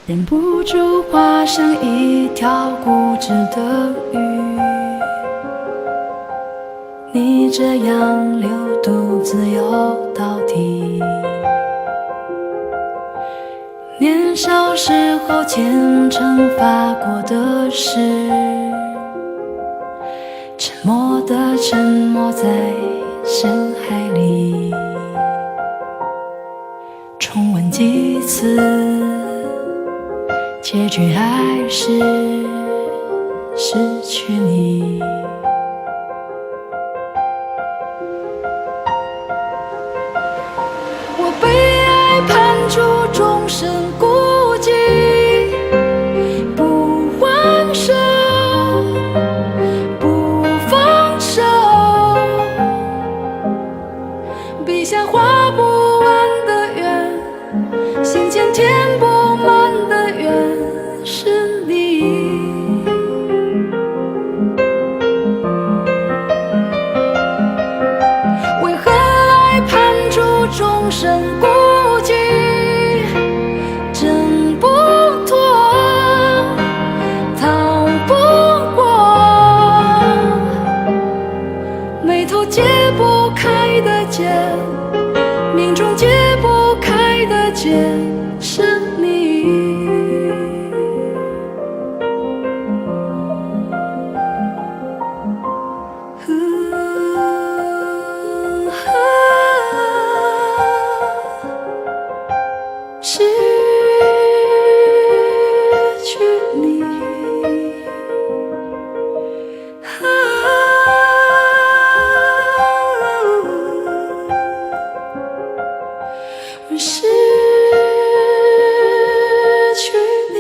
忍不住化成一条固执的鱼，你这样流独自游到底。年少时候虔诚发过的誓，沉默的沉没在深海里。重温几次，结局还是失去你。我被爱判处终身孤寂，不还手，不放手，笔下画不完的圆，心间填不满的缘是你。为何爱判处终身孤寂，挣不脱，逃不过，眉头解不开的结，命中解不开的结是你。失去你，我失去你。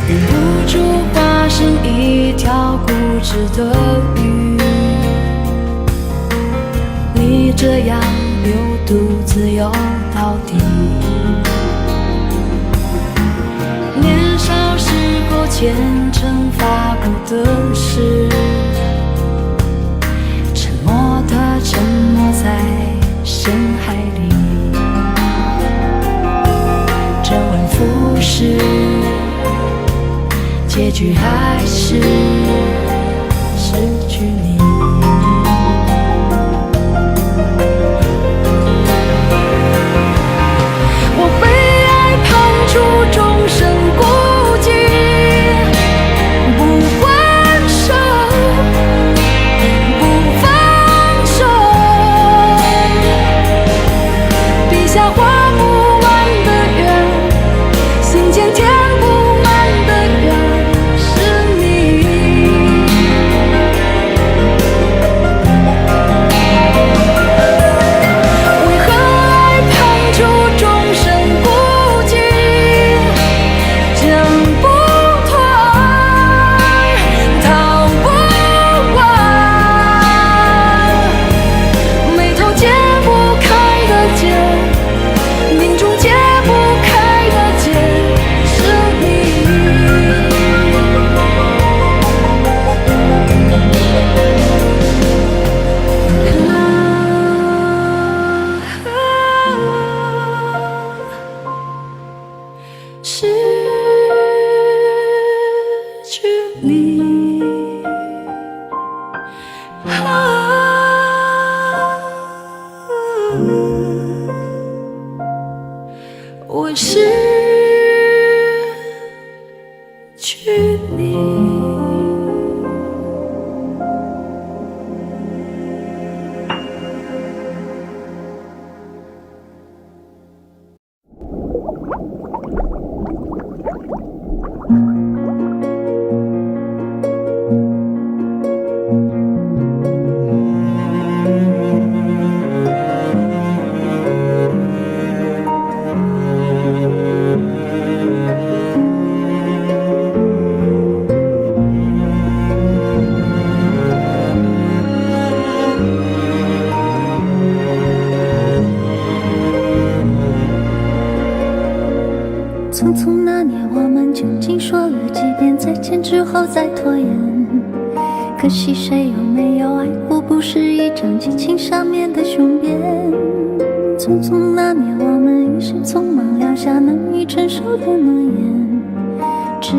忍不住化成一条固执的鱼，你这样流独自游到底。年少时候虔诚发过的誓，沉默的沉没在深海里。周而复始，结局还是失去你。我被爱判处终身孤寂，不还手，不放手，笔下画不完的圆，心间填不满的缘是你。为何爱判处终身孤寂，挣不脱，逃不过，眉头解不开的结，命中解不开的结是你。失去你，我失去你。匆匆那年，我们究竟说了几遍再见之后再拖延？可惜谁有没有爱过，不是一张激情上面的雄辩。匆匆那年，我们一时匆忙撂下难以承受的诺言，只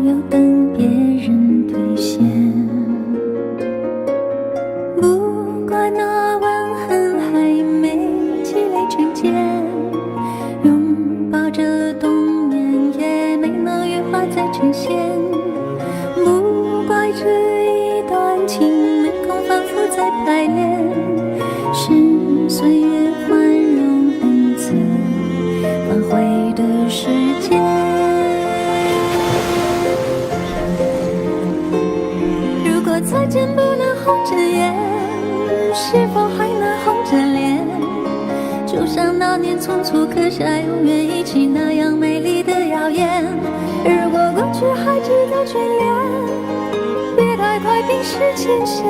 有等别人兑现。不怪那吻痕还没积累成茧，拥抱着冬眠也没能羽化再成仙。不怪这一段情没空反复再排练，是岁月宽容恩赐挽回的时间。如果再见不能红着眼，是否还能红着脸？就像那年匆促刻下永远一起那样美丽的谣言。如果过去还值得眷恋，别太快冰释前嫌。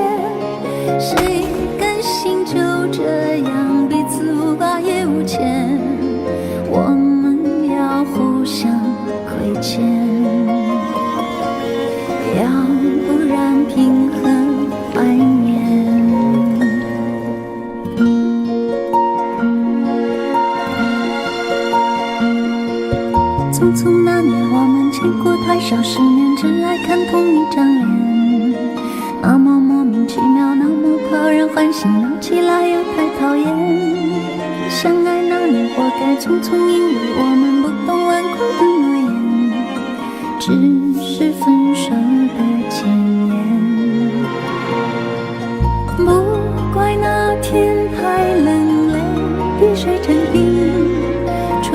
谁甘心就这样彼此无挂也无牵？我们要互相亏欠，要不然凭何怀念？匆匆那年，我们见过太少世面，只爱看同一张脸，那么莫名其妙，那么讨人欢喜，闹起来又太讨厌。相爱那年，活该匆匆，因为我们不懂顽固的诺言，只是分手的前言。不怪那天太冷，泪滴水成冰，春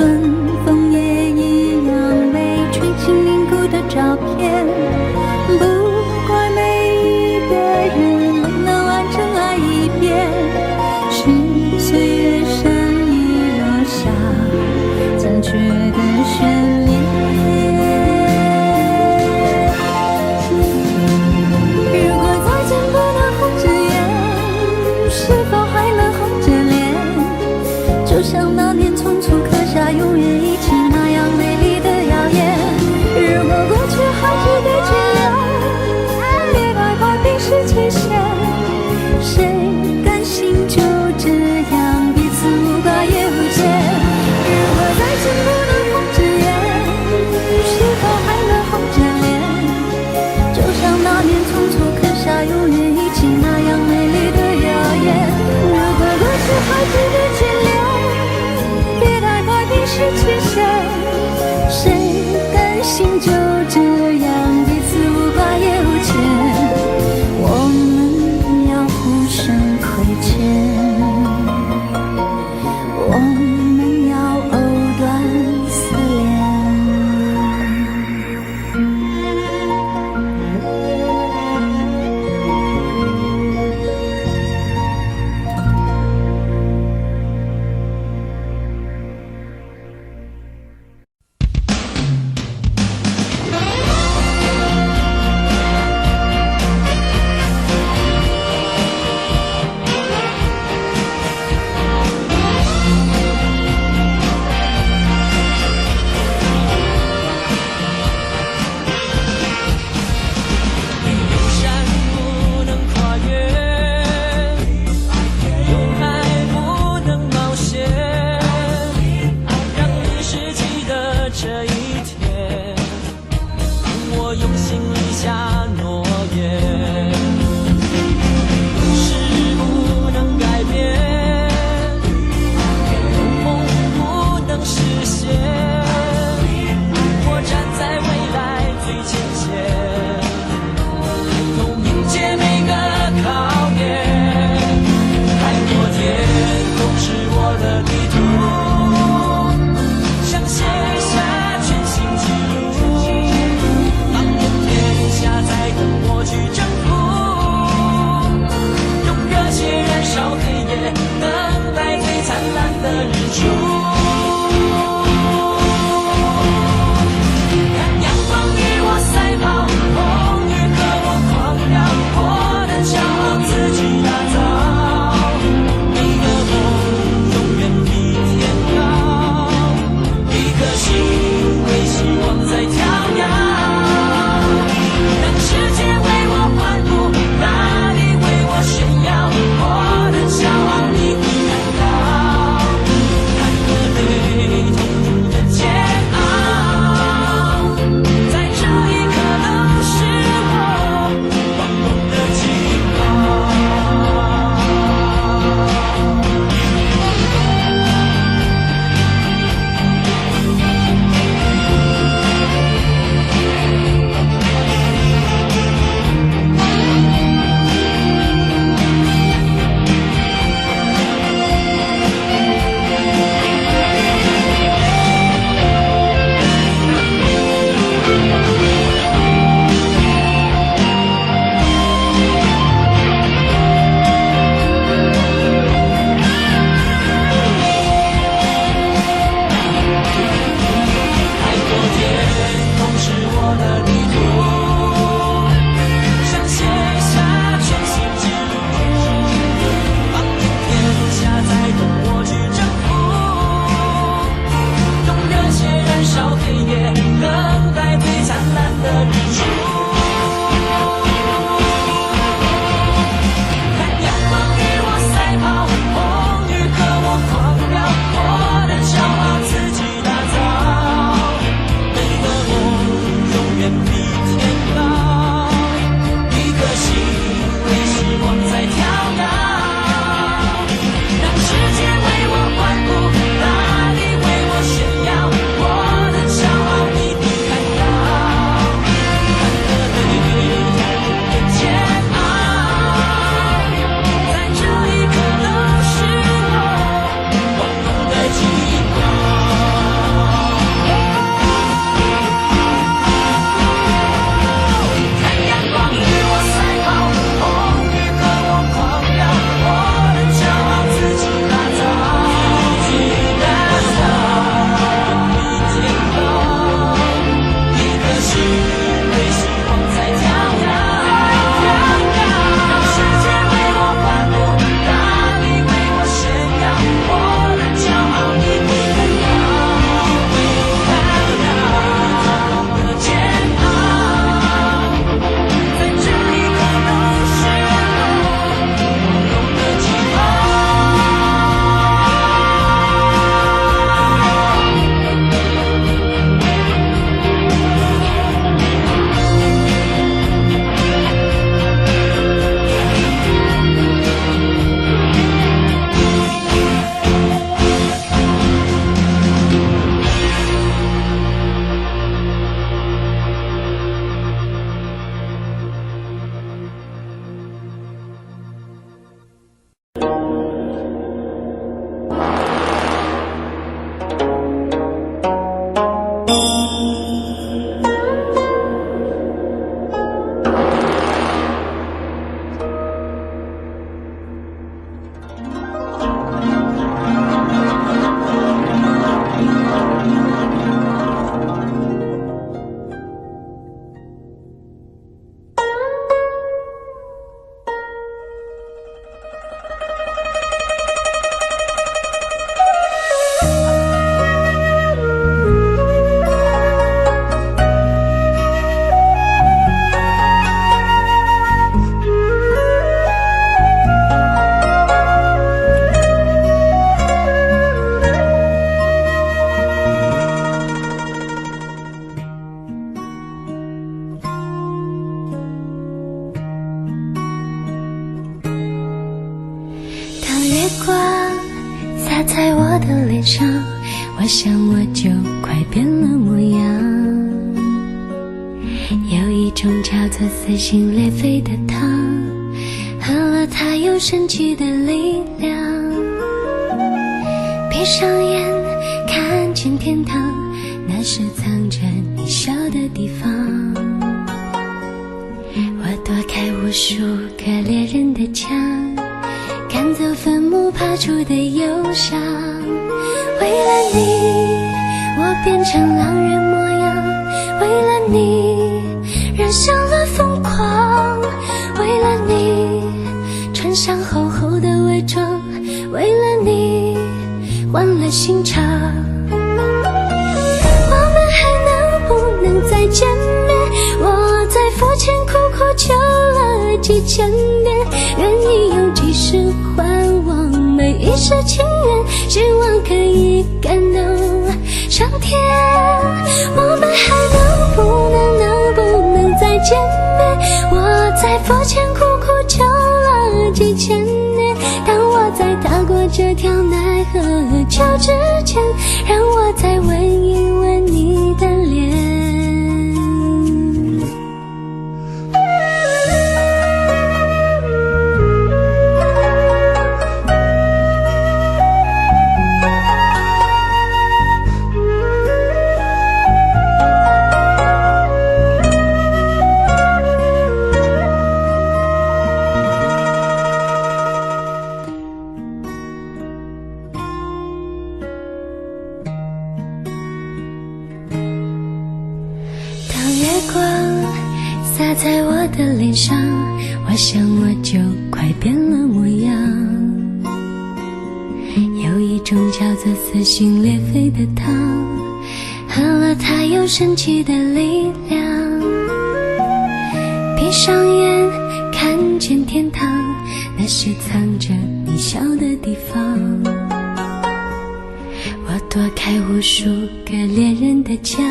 风也一样被吹进凝固的照片。不怪每一个人没能完整爱一遍，是岁月善意落下残缺的悬念。如果再见不能红着眼，是否还能红着脸？就像那年匆促刻下永远一起那样美丽的谣言。如果过去还值得眷恋，别太快冰释前嫌。谁甘心就这样彼此无挂也无牵？如果再见不能红着眼，是否还能红着脸？就像那年匆促刻下永远一起那样美丽的谣言。如果过去还值得眷恋，别太快冰释前嫌。谁甘心就这样彼此无挂也无牵？我们要互相亏欠，我们要藕断丝连。我就快变了模样。有一种叫做撕心裂肺的糖，喝了它有神奇的力量。闭上眼看见天堂，那是藏着你笑的地方。我躲开无数个猎人的枪，赶走坟墓爬出的忧伤。为了你我变成狼人模样，为了你染上了疯狂，为了你穿上厚厚的伪装，为了你换了心肠。我们还能不能再见面？我在佛前苦苦求了几千年，愿意用几世还我每一世情缘，希望可以感动上天。我们还能不能再见面？我在佛前苦苦求了几千年，当我在踏过这条奈何桥之前，让我再吻一吻你的脸。洒在我的脸上，我想我就快变了模样。有一种叫做撕心裂肺的糖，喝了它有神奇的力量。闭上眼看见天堂，那是藏着你笑的地方。我躲开无数个猎人的枪，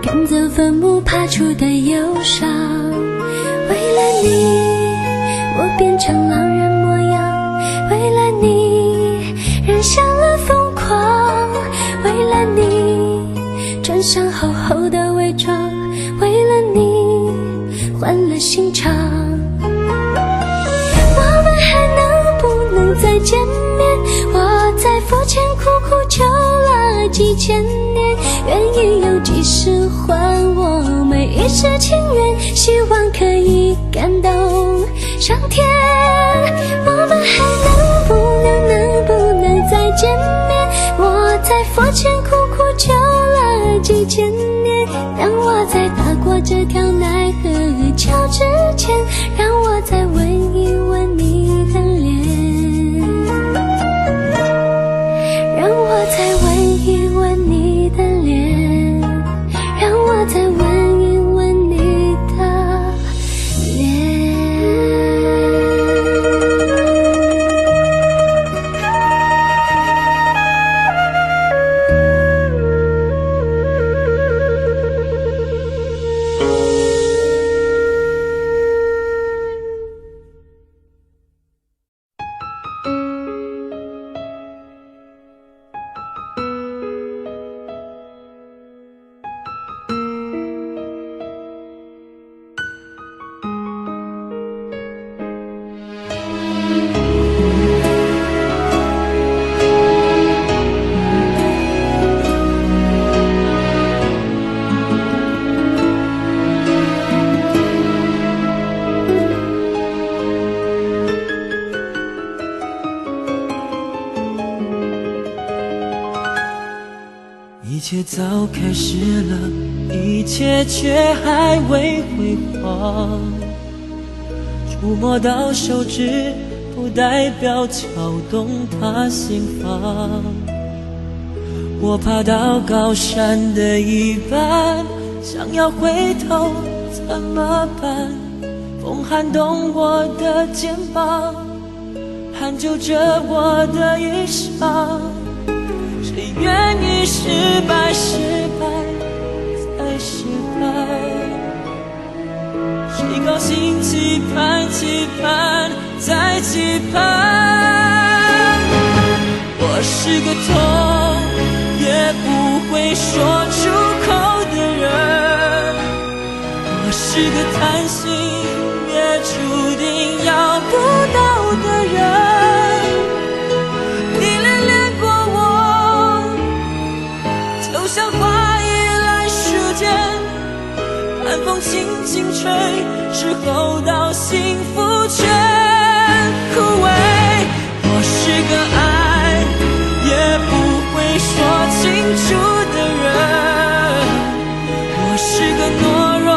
赶走坟墓爬出的忧伤。为了你我变成狼人模样，为了你染上了疯狂，为了你穿上厚厚的伪装，为了你换了心肠。我们还能不能再见面？我在佛前苦苦求了几千年，愿意有几世还我每一世情缘，希望可以感动上天。我们还能不能再见面？我在佛前苦苦求了几千年，当我在踏过这条奈何桥之前，让我再吻一吻你的脸，让我再吻一吻你的脸，让我再吻一吻你的脸。一切早开始了，一切却还未辉煌。触摸到手指，不代表敲动他心房。我爬到高山的一半，想要回头怎么办？风撼动我的肩膀，hand就着我的衣裳。谁愿意失败，失败再失败？谁高兴期盼，期盼再期盼？我是个痛也不会说出口的人。我是个贪心也注定要不到的人。你恋恋过我，就像花依赖树间，寒风轻轻吹，之后到幸福却枯萎。我是个爱也不会说清楚的人，我是个懦弱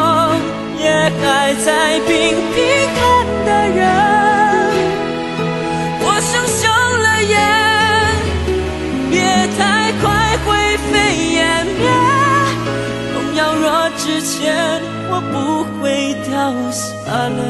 也还在频频看的人。我想休了眼，别太快灰飞烟灭，梦要若之前我不会掉下泪。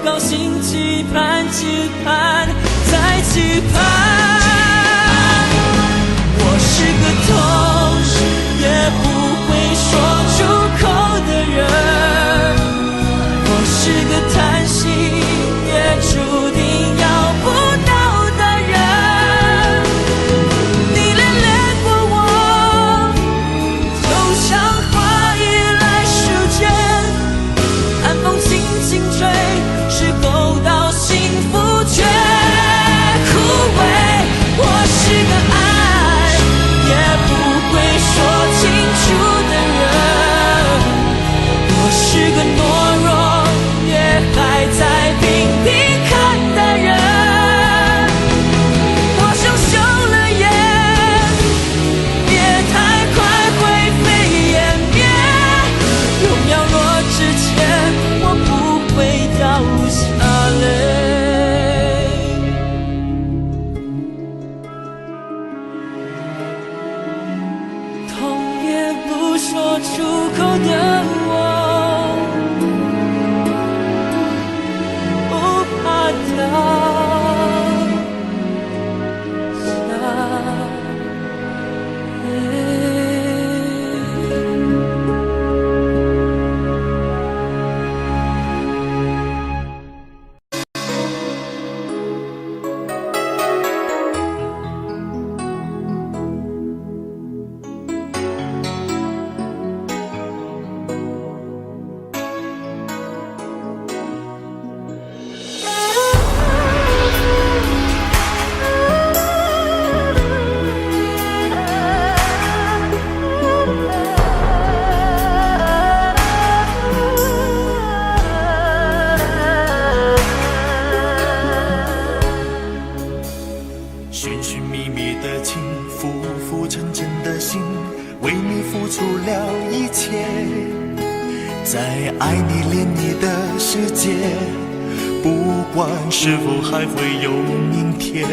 高兴期盼期盼再期盼。我是个痛也不会说出口的人，我是个贪心也注定要不到的人。你恋恋过我，就像花依赖树间，寒风轻轻吹，之后到幸福却枯萎。我是个爱也不会说清楚的人，我是个懦弱也还在频频看的人。我想休了眼，别太快灰飞烟灭，荣耀落之前我不会掉下泪。痛也不说出口的我，不怕掉下泪。寻寻觅觅的情，浮浮沉沉的心，为你付出了一切。在爱你恋你的世界，不管是否还会有明天。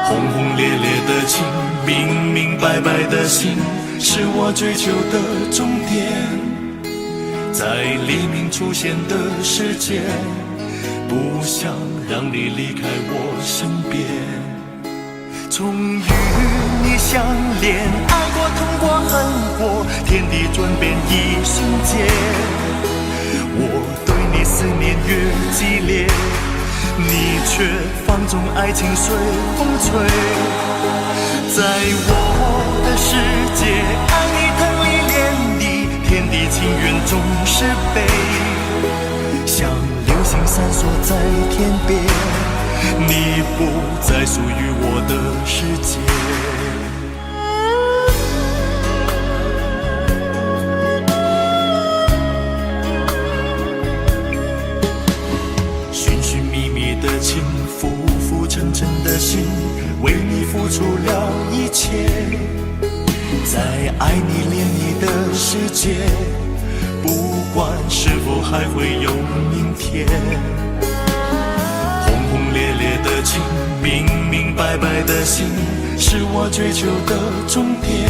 轰轰烈烈的情，明明白白的心，是我追求的终点。在黎明出现的世界，不想让你离开我身边。终于你相恋，爱过痛过恨过，天地转变一瞬间。我对你思念越激烈，你却放纵爱情随风吹。在我的世界，爱你疼你恋你，天地情缘总是悲。像流星闪烁在天边，你不再属于我的世界。界，不管是否还会有明天。轰轰烈烈的情，明明白白的心，是我追求的终点。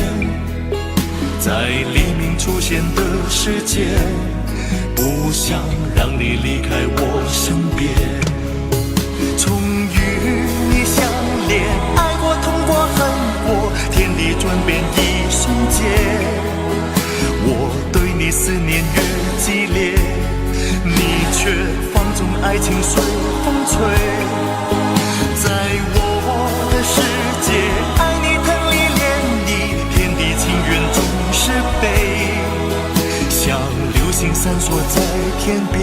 在黎明出现的世界，不想让你离开我身边。终与你相恋，爱过痛过恨过，天地转变一瞬间。我对你思念越激烈，你却放纵爱情随风吹。在我的世界，爱你疼你恋你，天地情缘总是悲。像流星闪烁在天边，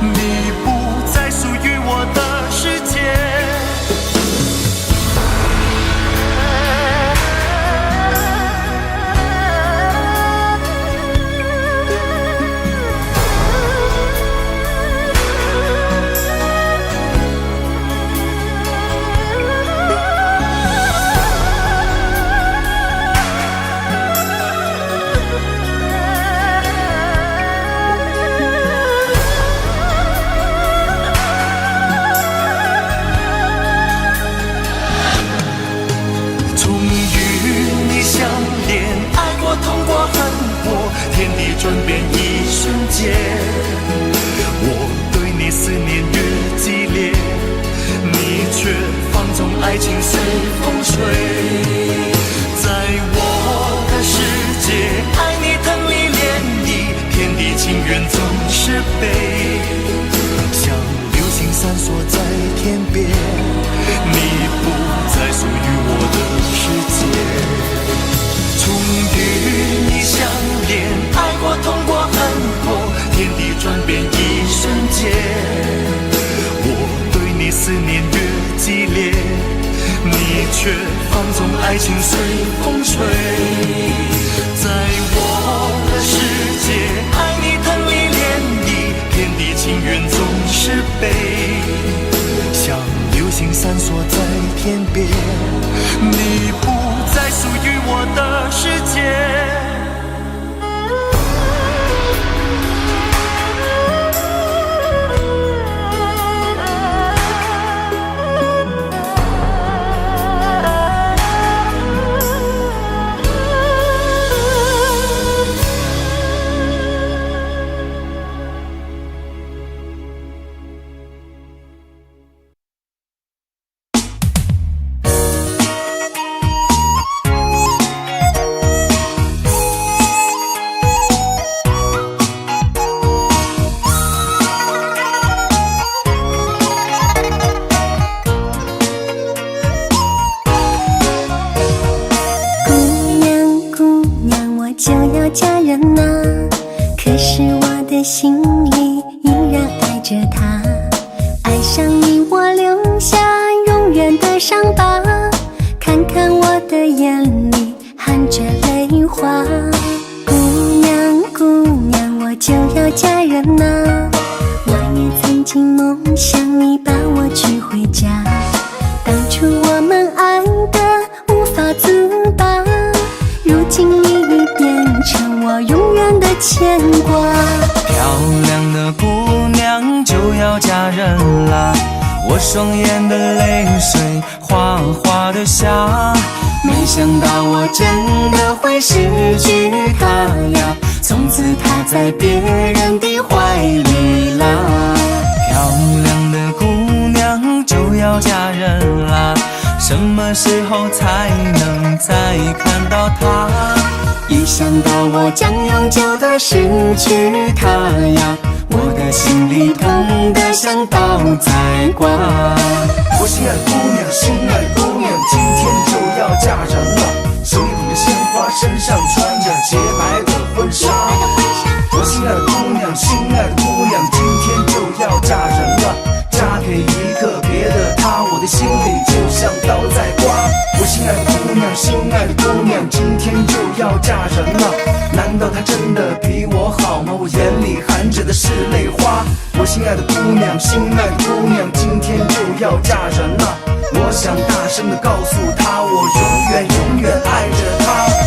你不再属于我的世界。天地转变一瞬间，我对你思念越激烈，你却放纵爱情随风吹。在我的世界，爱你疼你恋你，天地情缘总是悲。像流星闪烁在天边，你不再属于我的世界。终与你相恋，爱过痛过恨过，天地转变一瞬间。我对你思念越激烈，你却放纵爱情随风吹。在我的世界，爱你疼你恋你，天地情缘总是悲。像流星闪烁在天边，你不再属于我的世界。心里依然爱着他，爱上你我留下永远的伤疤，看看我的眼里含着泪花。姑娘姑娘，我就要嫁人啊，我也曾经梦想你把我娶回家，当初我们爱得无法自拔，如今你已变成我永远的牵挂。漂亮的姑娘就要嫁人啦，我双眼的泪水哗哗地下，没想到我真的会失去她呀，从此她在别人的怀里啦。漂亮的姑娘就要嫁人啦，什么时候才能再看到她？一想到我将永久的失去她呀，我的心里痛得像刀在刮。我心爱的姑娘，心爱的姑娘，今天就要嫁人了，手里捧着鲜花，身上穿着洁白的婚纱。我心爱的姑娘，心爱的姑娘，今天就要嫁人了，嫁给一个别的他，我的心里就像刀在刮。我心爱的姑娘，心爱的姑娘，今天就要嫁人了，难道她真的比我好吗？我眼里含着的是泪花。我心爱的姑娘，心爱的姑娘，今天就要嫁人了，我想大声地告诉她，我永远永远爱着她。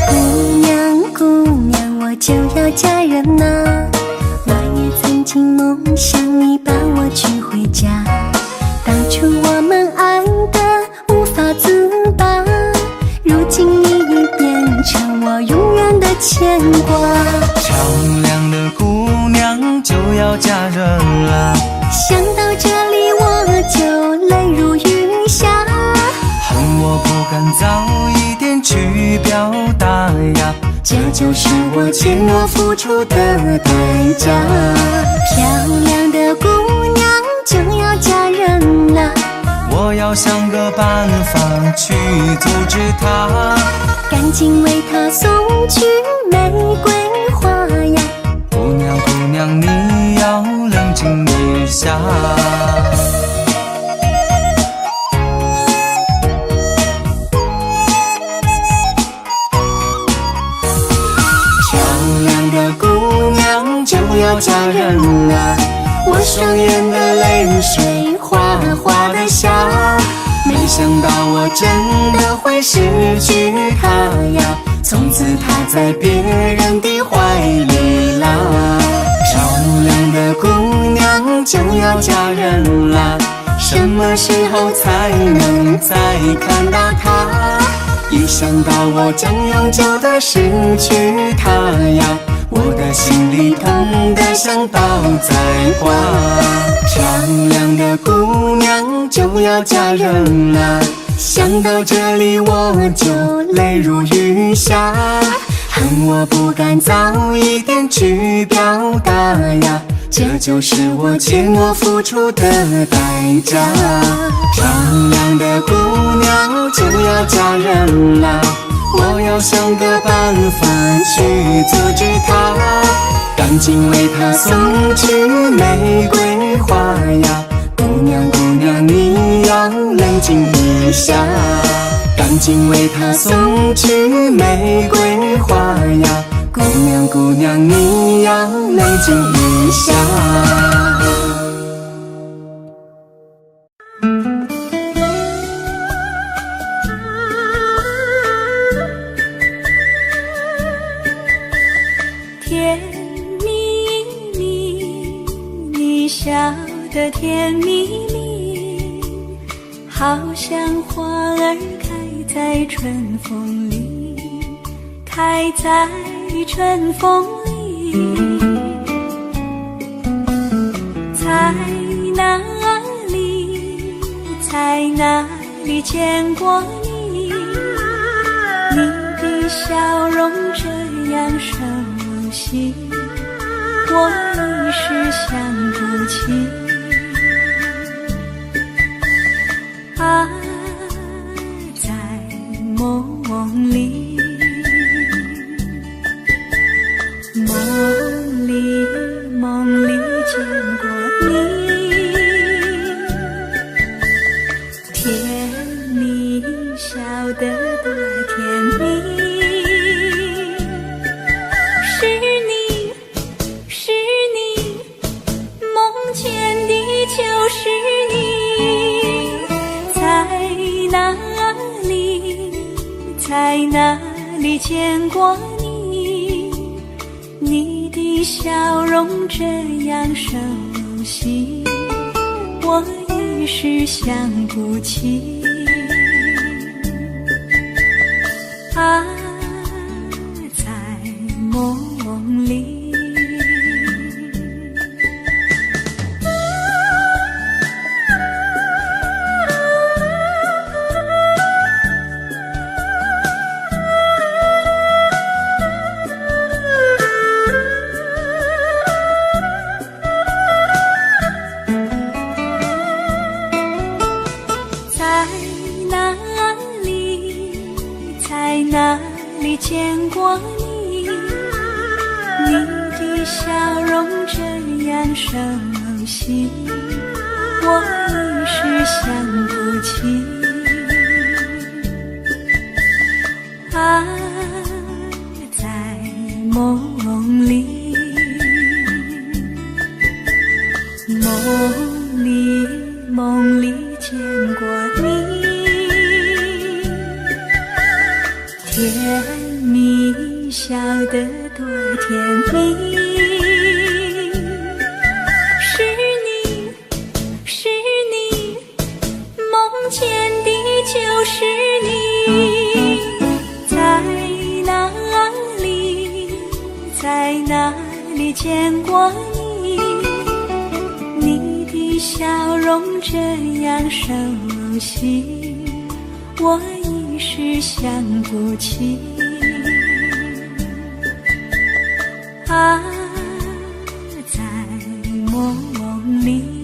姑娘姑娘，我就要嫁人啊，我也曾经梦想你把我娶回家，当初我们爱得无法自拔，如今你已变成我永远的牵挂。漂亮的姑娘就要嫁人了，想到这里我就泪如雨下，恨我不敢早一点去表达呀，这就是我欠我付出的代价。漂亮的姑娘就要嫁人了，我要想个办法去阻止她，赶紧为她送去玫瑰花呀。姑娘姑娘你要冷静一下。漂亮的姑娘就要嫁人了，我双眼的泪水哗哗地下，没想到我真的会失去她呀，从此她在别人的怀里啦。漂亮的姑娘就要嫁人啦，什么时候才能再看到她？一想到我将永久的失去她呀，我的心里疼得像刀在刮。漂亮的姑娘就要嫁人了，想到这里我就泪如雨下，恨我不敢早一点去表达呀，这就是我欠我付出的代价。漂亮的姑娘就要嫁人了，我要想个办法去阻止她，赶紧为她送去玫瑰花呀。姑娘姑娘你要冷静一下，赶紧为她送去玫瑰花呀。姑娘姑娘你要冷静一下。甜蜜蜜，你笑得甜蜜蜜，好像花儿开在春风里，开在春风里。在哪里，在哪里见过你？你的笑容这样熟悉，我一时想不起。啊，在梦里，梦里见过你，甜蜜笑得多甜蜜。是你，梦见的就是你。在哪里见过你？你的笑容这样熟悉，我一时想不起。啊，在梦里。在哪里见过你？你的笑容这样熟悉，我一时想不起。啊，在梦里，梦里见过你。甜蜜笑得多甜过你，你的笑容这样熟悉，我一时想不起。啊，在梦里。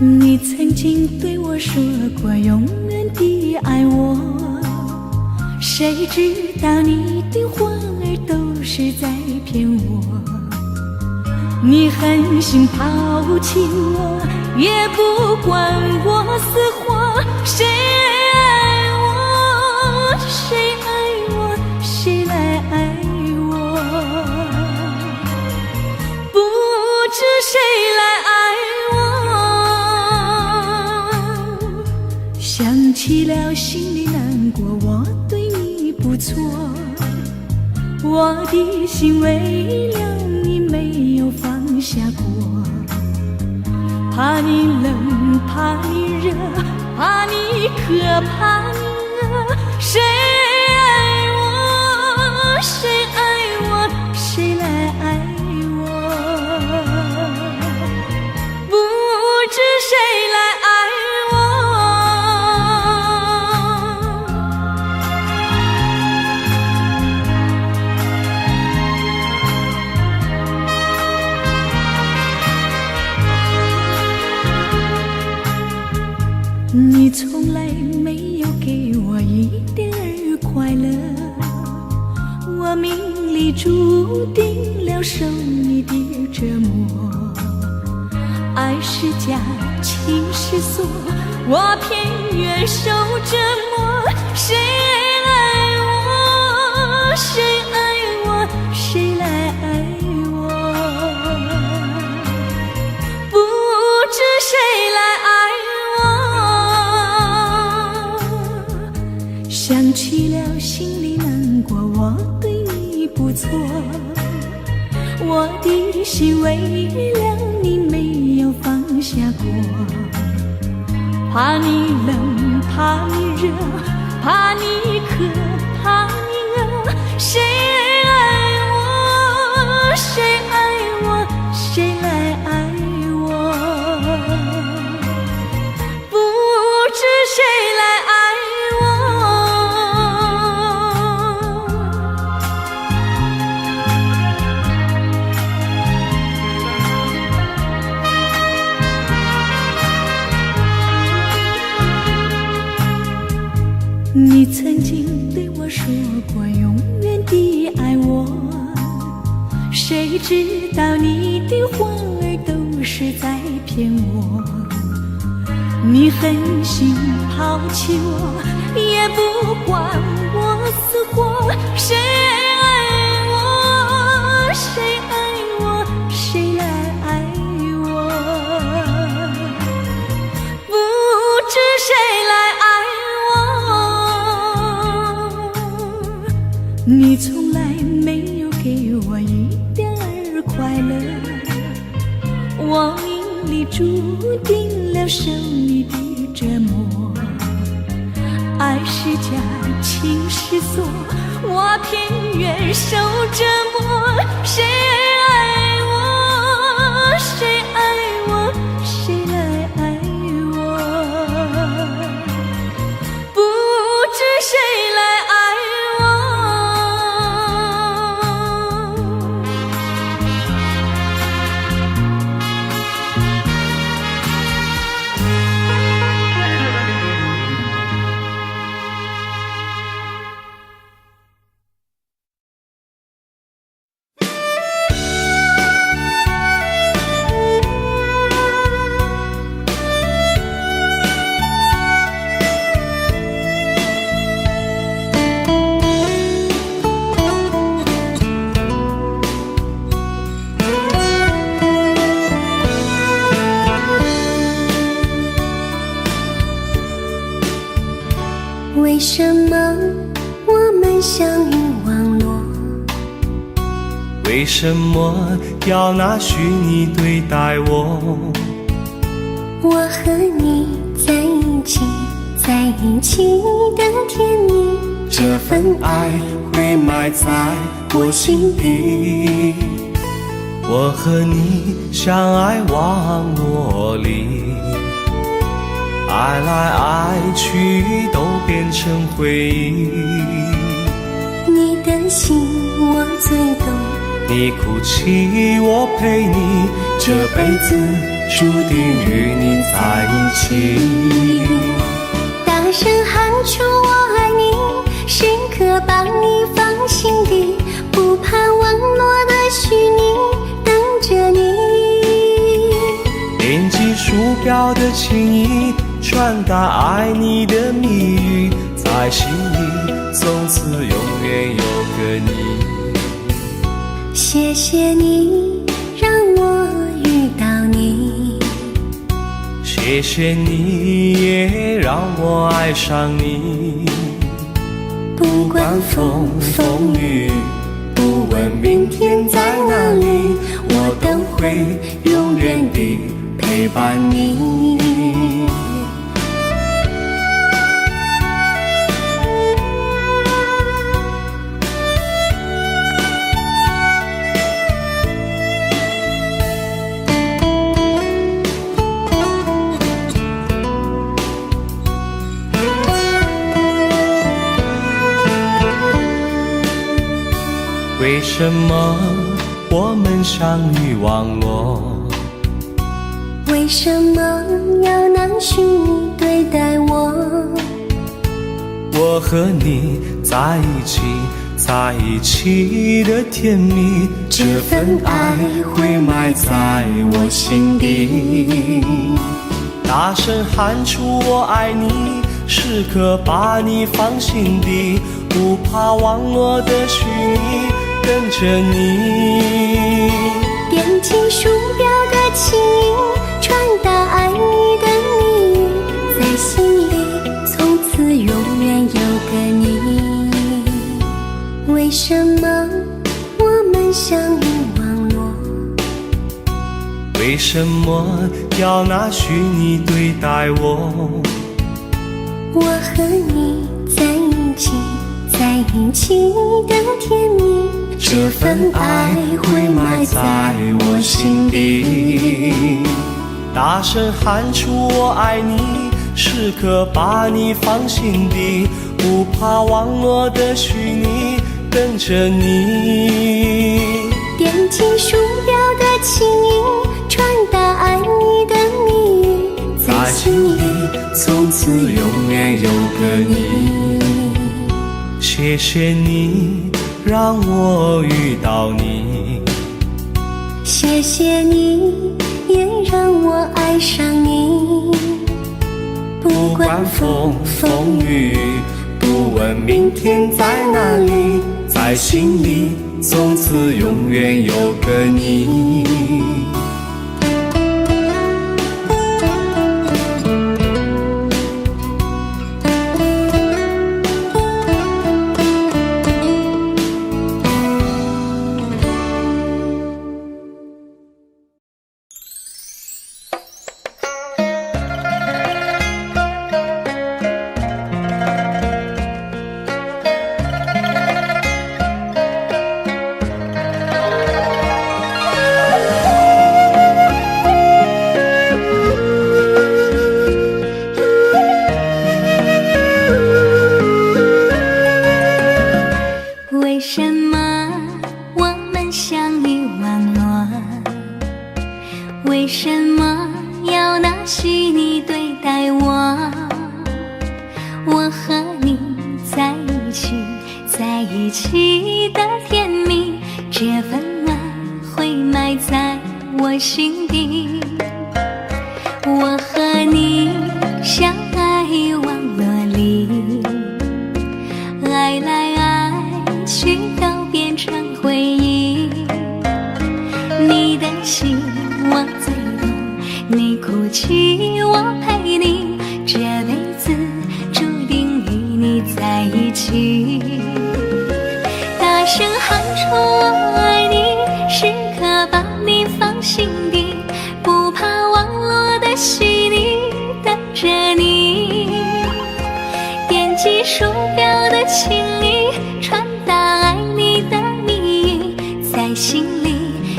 你曾经对我说过永远的爱我，谁知道你的话儿都是在骗我。你狠心抛弃我，也不管我死活。谁爱我，谁爱我，谁来爱我？不知谁来爱我。想起了心里难过，我对你不错，我的心为了你没有放下过。怕你冷，怕你热，怕你渴，怕你饿。谁爱我，谁爱我，谁来爱我？不知谁来爱你从来没有给我一点儿快乐，我命里注定了受你的折磨。爱是假，情是锁，我偏愿受折磨。谁爱我，谁爱我，谁来爱我？不知谁来爱我。想起了心里难过，我对你不错，我的心为了你没有放下过。怕你冷，怕你热，怕你渴，怕你饿。谁爱我，谁爱我，谁来爱我？不知谁来爱你曾经对我说过永远的爱我，谁知道你的话儿都是在骗我。你狠心抛弃我，也不管我死活。谁爱我，谁爱我，谁来爱我？不知谁来爱我。你从来没有给我一点儿快乐，我命里注定了受你的折磨。爱是假，情是锁，我偏愿受折磨。谁爱我，谁爱我，谁来爱我？不知谁来爱为什么我们相遇网络？为什么要拿虚拟对待我？我和你在一起，在一起的甜蜜，这份爱会埋在我心底。我和你相爱网络里，爱来爱去都变成回忆。你的心我最懂，你哭泣我陪你，这辈子注定与你在一起。大声喊出我爱你，时刻把你放心底，不怕网络的虚拟，等着你。点击鼠标的情意，传达爱你的蜜语，在心里从此永远有个你。谢谢你让我遇到你，谢谢你也让我爱上你。不管风风雨，不问明天在哪里，我都会永远地陪伴你。为什么我们相遇网络？为什么要拿虚拟对待我？我和你在一起，在一起的甜蜜，这份爱会埋在我心底。大声喊出我爱你，时刻把你放心底，不怕网络的虚拟，跟着你。点击鼠标的情音，传达爱你的蜜语，在心里从此永远有个你。为什么我们相遇网络？为什么要拿虚拟对待我？我和你在一起，在一起的甜蜜，这份爱会埋在我心底。大声喊出我爱你，时刻把你放心底，不怕网络的虚拟，等着你。点击鼠标的情音，传达爱你的蜜语，在心里从此永远有个你。谢谢你让我遇到你，谢谢你也让我爱上你。不管风风雨，不问明天在哪里，在心里从此永远有个你。为什么我们相遇网络？为什么要拿虚拟对待我？我和你在一起，在一起的甜蜜，这份爱会埋在我心底。我和你相爱网络里，爱来爱去都变成回忆。你的心我最懂，你哭泣我陪你，这辈子注定与你起，大声喊出我爱你，时刻把你放心底，不怕网络的洗礼，等着你。点击鼠标的请你传达爱你的密语，在心里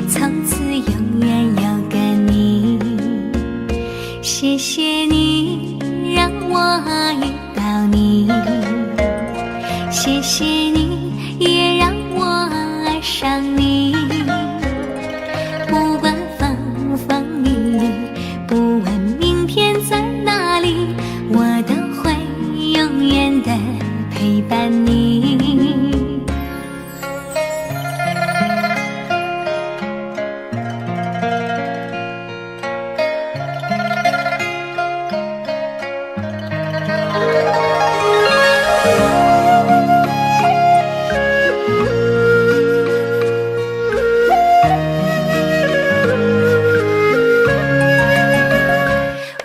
从此永远有个你。谢谢你让我遇到你，谢谢你也让我爱上你。不管风风雨雨，不问明天在哪里，我都会永远的陪伴你。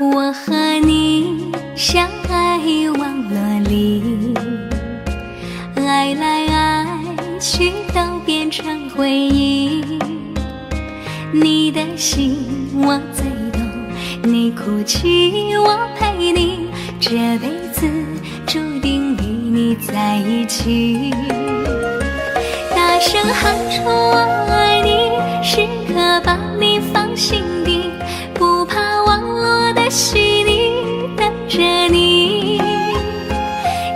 我和你相爱网络里，爱来爱去都变成回忆。你的心我最懂，你哭泣我陪你，这辈子注定与你在一起。大声喊出我爱你，时刻把你放心底，不怕网络的洗礼，等着你。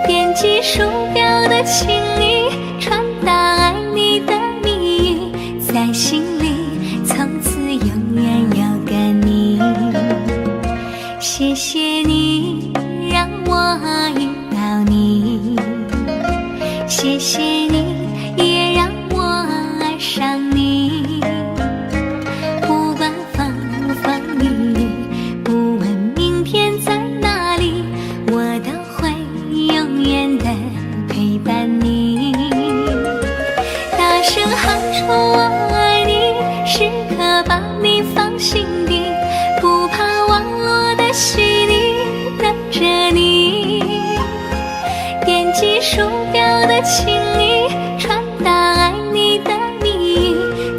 点击鼠标的请你传达爱你的密语，在心里从此永远有个你。谢谢你让我遇到你，谢谢你也让我爱上你。不管风风雨雨，不问明天在哪里，我都会永远的陪伴你。大声喊出我爱你，时刻把你放心底，不怕网络的洗礼，等着你。点击鼠标的请你传达爱你的密语，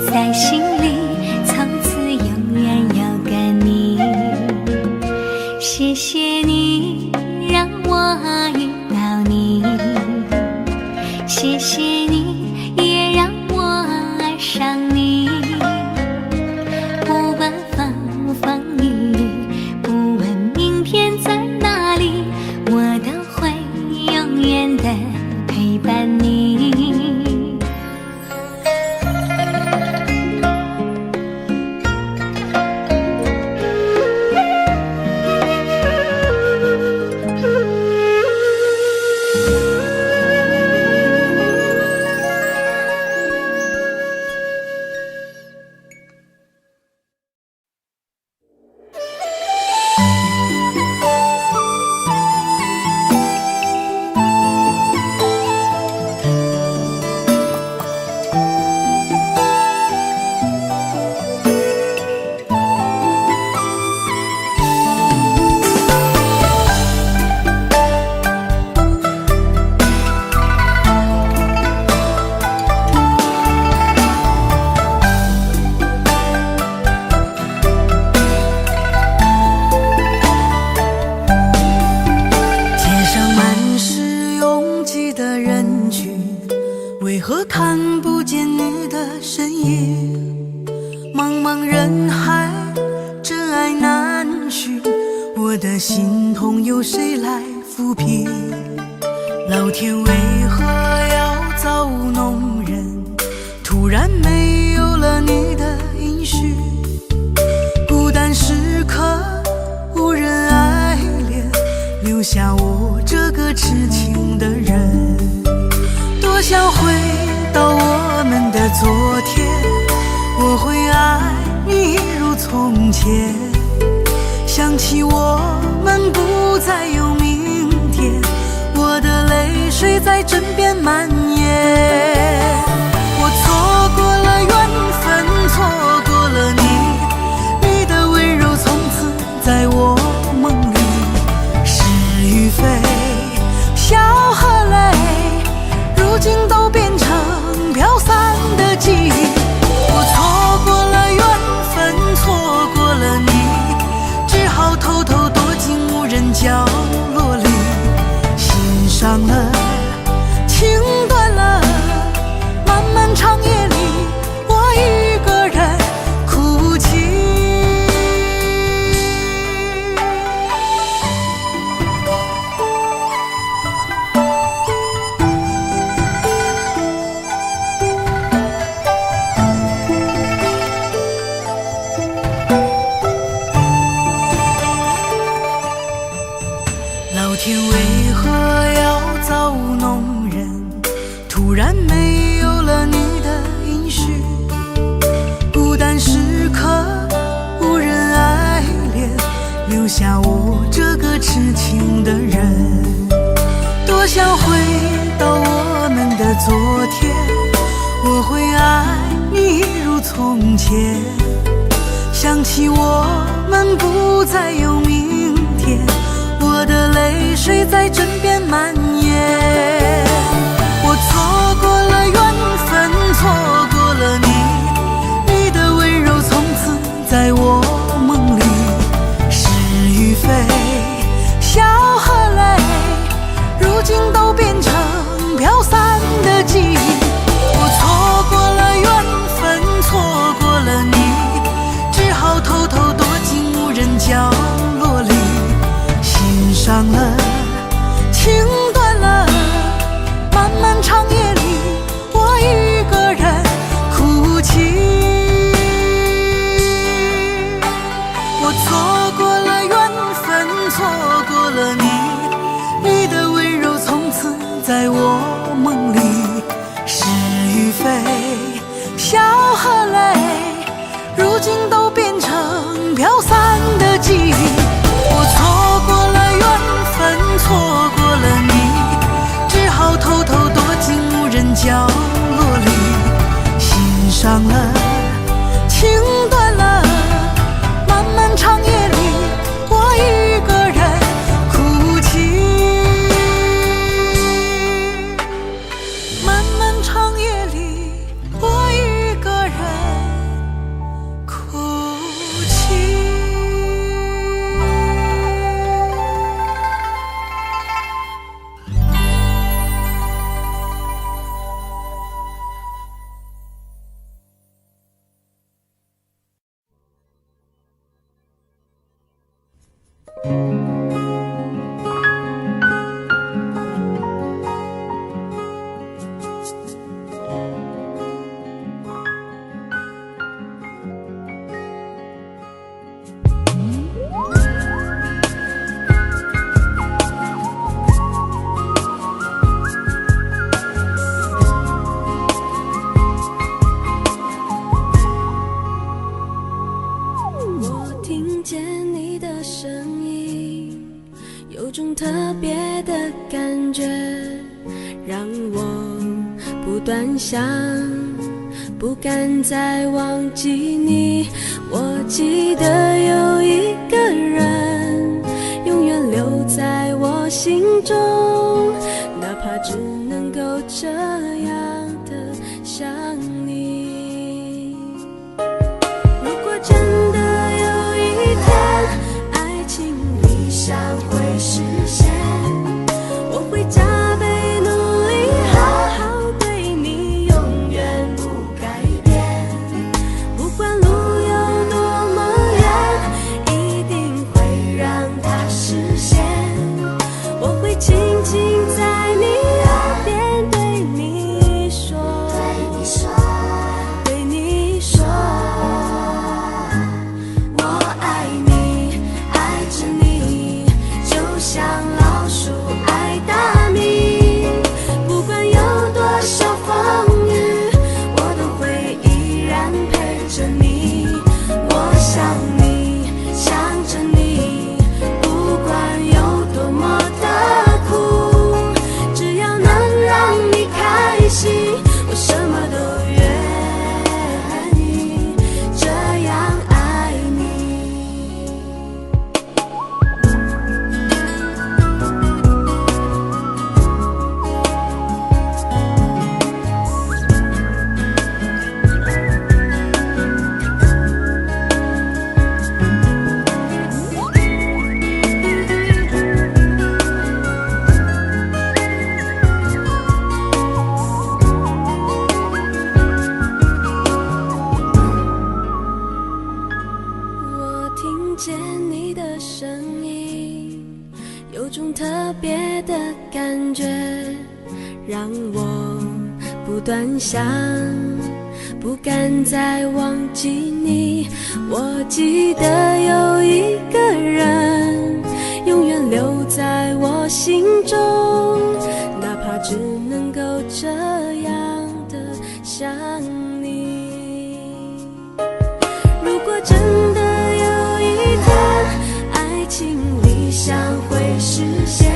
在心里从此永远有个你。谢谢你让我遇到你，谢谢你也让我爱上你。不管风风雨雨，不问明天在哪里，我都会永远的陪伴你。街上满是拥挤的人群，为何看不见你的身影？茫茫人海，真爱难寻，我的心痛有谁来抚平？老天为何要造物弄人？突然没有了你的音讯，孤单时刻无人爱怜，留下我这个痴情的人。多想回到我们的昨天，我会爱你如从前。想起我们不再有明天，我的泪水在枕边蔓延。我错过了缘分，错过了你，你的温柔从此在我梦里。是与非，笑和泪，伤了，情断了，漫漫长夜里，我一个人哭泣。老天为何要造物弄人？突然没有了你的允许，孤单时刻无人爱怜，留下我这个痴情的人。多想回到我们的昨天，我会爱你如从前。想起我们不再有明天，我的泪水在枕边蔓延。我错过了缘分，错过了你，你的温柔从此在我梦里。是与非，笑和泪，如今都变成飘散的记忆。我错过了缘分，错过了你，只好偷偷躲进无人角落里。心伤了，情断了，漫漫长夜里，我一个人哭泣。我错过了缘分，错过了你，你的温柔从此在我梦里。是与非，笑和泪，如今都变成飘散的记忆。我错过了缘分，错过了你，只好偷偷躲进无人角落里。心伤了，情断了，漫漫长夜里，我一个人哭泣。漫漫长夜里，我一个人哭泣。我听见你的声音，有种特别的感觉，让我不断想，不敢再忘记你。我记得有一个人，永远留在我心中，哪怕只能够这样的想你。如果真的有一天，爱情理想会实现，我会加倍努力，好好对你，永远不改变。不管路有多么远，一定会让它实现。我会轻轻在你耳边对你说，的感觉，让我不断想，不敢再忘记你。我记得有一个人永远留在我心中，哪怕只能够这样的想你。如果真的有一天爱情理想会实现，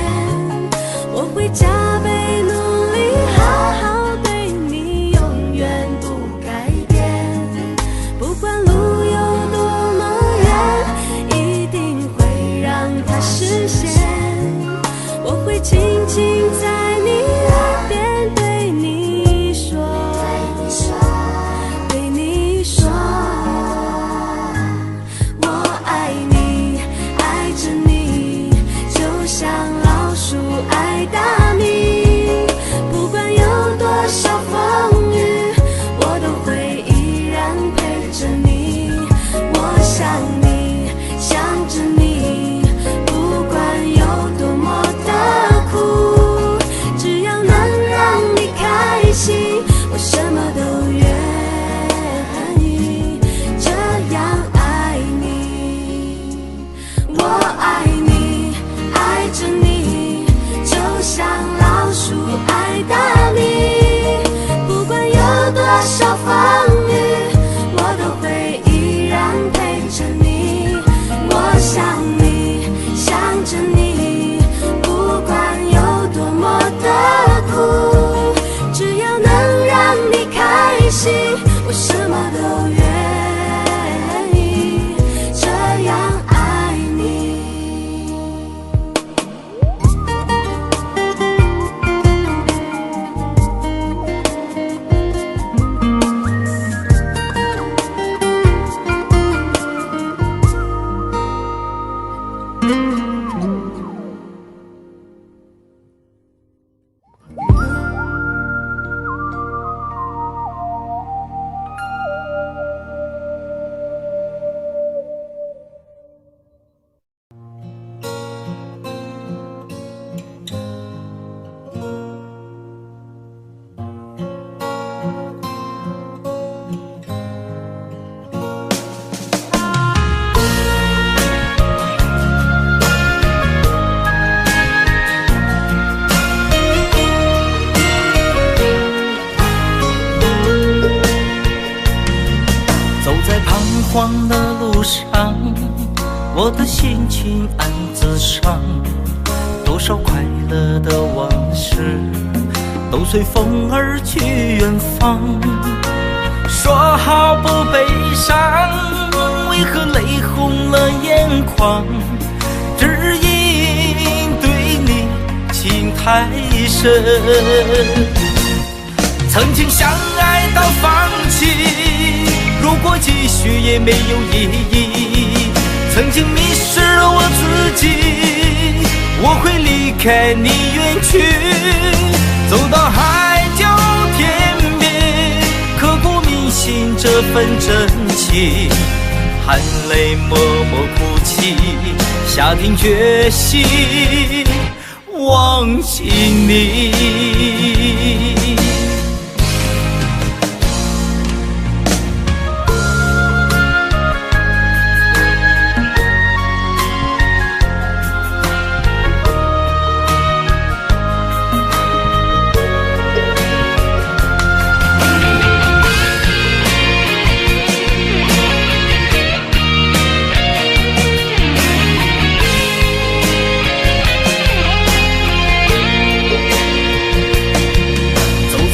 我会加倍努力，好好对你，永远不改变。不管路有多么远，一定会让它实现。我会轻轻在你耳边对你说，对你说，我爱你，爱着你，就像老鼠爱大米。不管有多少风雨，我都会依然陪着你。我想你，想着你，不管有多么的苦，只要能让你开心，我什么都愿意，这样爱你。我爱你，爱着你，就像老鼠爱大米。不管有多少风雨，我都会依然陪着你。我想你，想着你，不管有多么的苦，只要能让你开心，我什么都愿意，这样爱你。走在彷徨的路上，我的心情暗自伤。多少快乐的往事都随风而去远方。说好不悲伤，为何泪红了眼眶？只因对你情太深，曾经相爱到放弃，如果继续也没有意义。曾经迷失了我自己，我会离开你远去，走到海角天边，刻骨铭心这份真情，含泪默默哭泣，下定决心忘记你。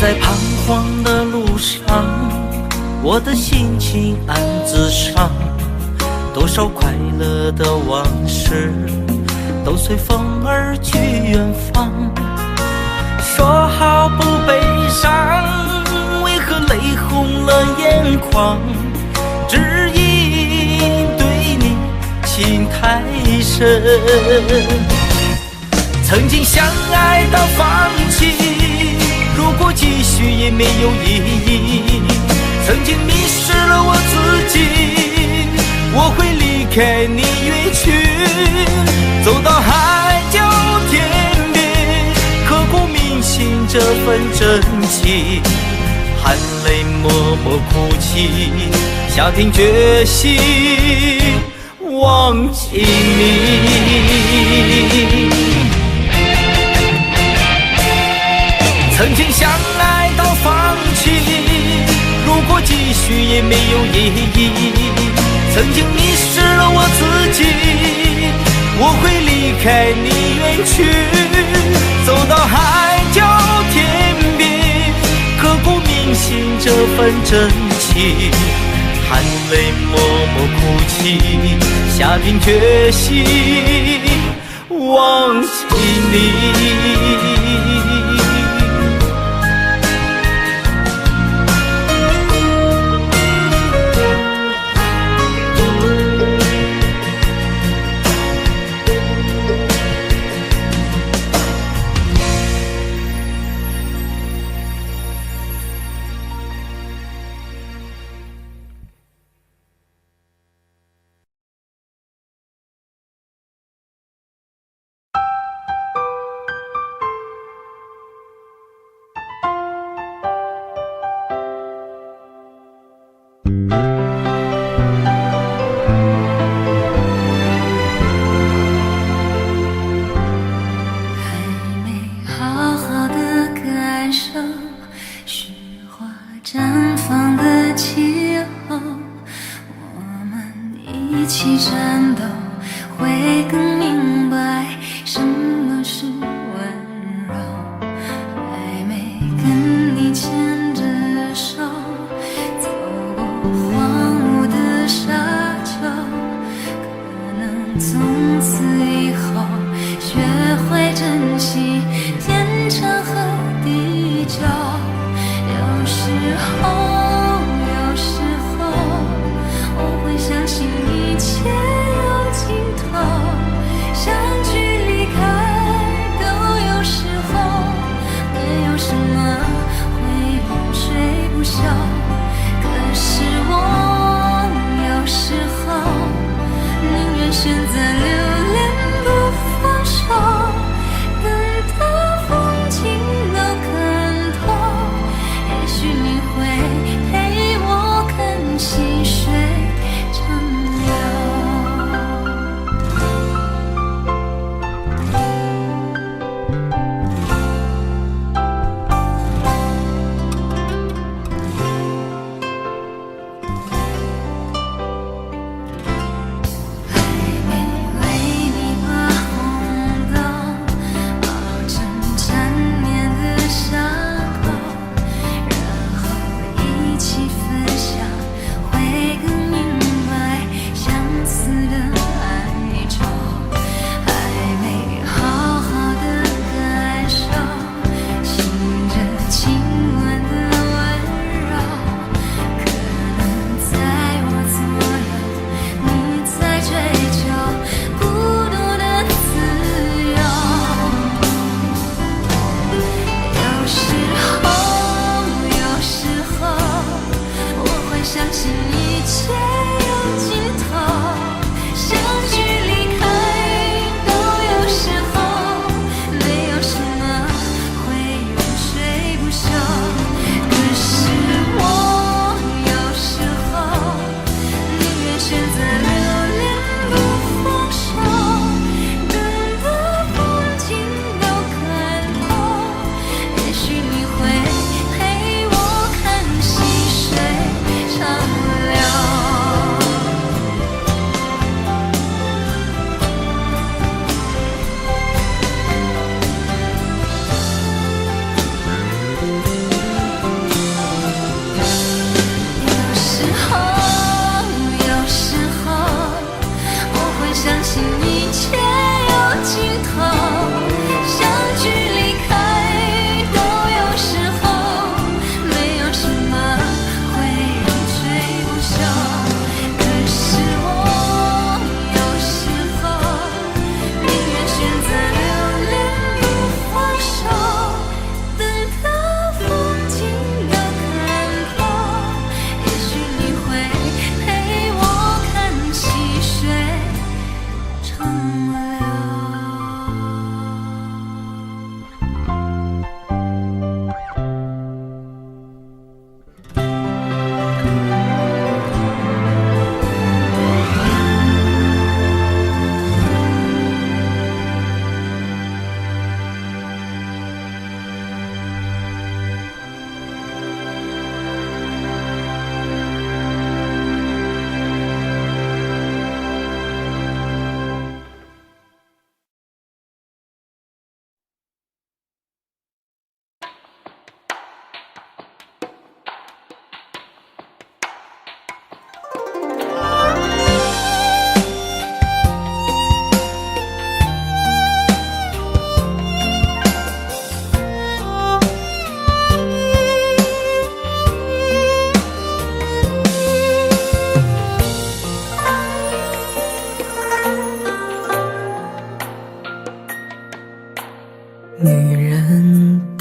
在彷徨的路上，我的心情暗自伤。多少快乐的往事都随风而去远方。说好不悲伤，为何泪红了眼眶？只因对你情太深，曾经相爱到放弃，如果继续也没有意义。曾经迷失了我自己，我会离开你远去，走到海角天边，这份真情，含泪默默哭泣，下定决心忘记你。曾经相爱到放弃，如果继续也没有意义。曾经迷失了我自己，我会离开你远去，走到海角天边，刻骨铭心这份真情，含泪默默哭泣，下定决心忘记你。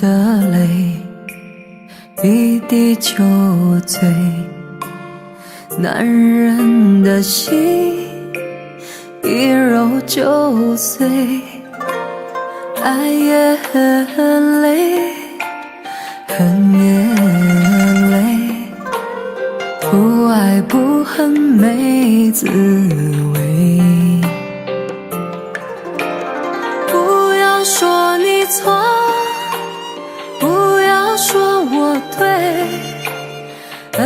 的泪一滴就醉，男人的心一揉就碎，爱也很累，恨也累，不爱不恨没滋味。不要说你错，不要说我对，恩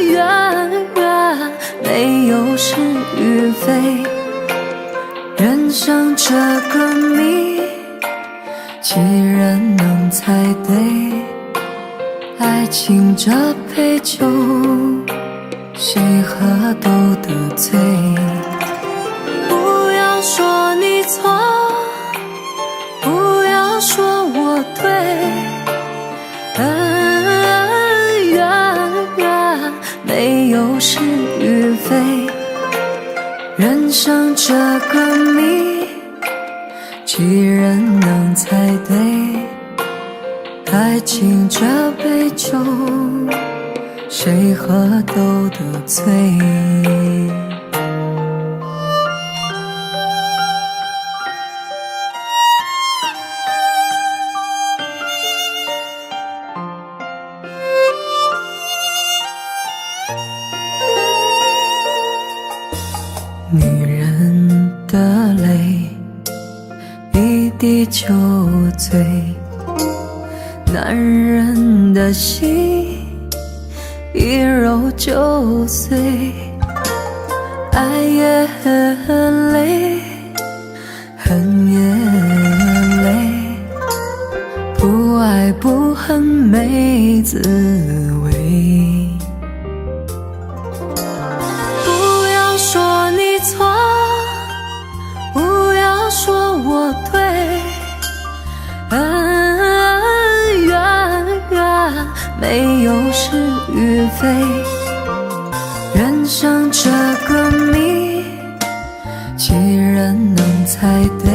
怨没有是与非，人生这个谜，几人能猜对？爱情这杯酒，谁喝都得醉。不要说你错，不要说我对，恩怨没有是与非，人生这个谜，几人能猜对？爱情这杯酒，谁喝都得醉。女人的泪一滴就醉，男人的心一揉就碎，爱也很累，恨也累，不爱不恨没滋味。不要说你错，不要说我对，恩怨没有是与非，人生这个谜，几人能猜对？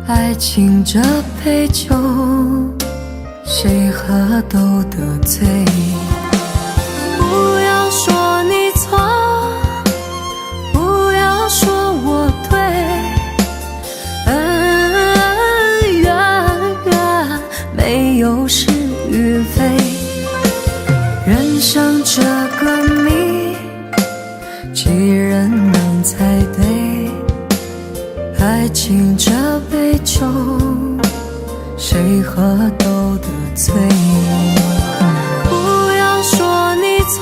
爱情这杯酒，谁喝都得醉。不要说你错，不要说我对，恩怨没有是与非，人生这个谜，几人能猜对？爱情这杯酒，谁喝都得醉。不要说你错，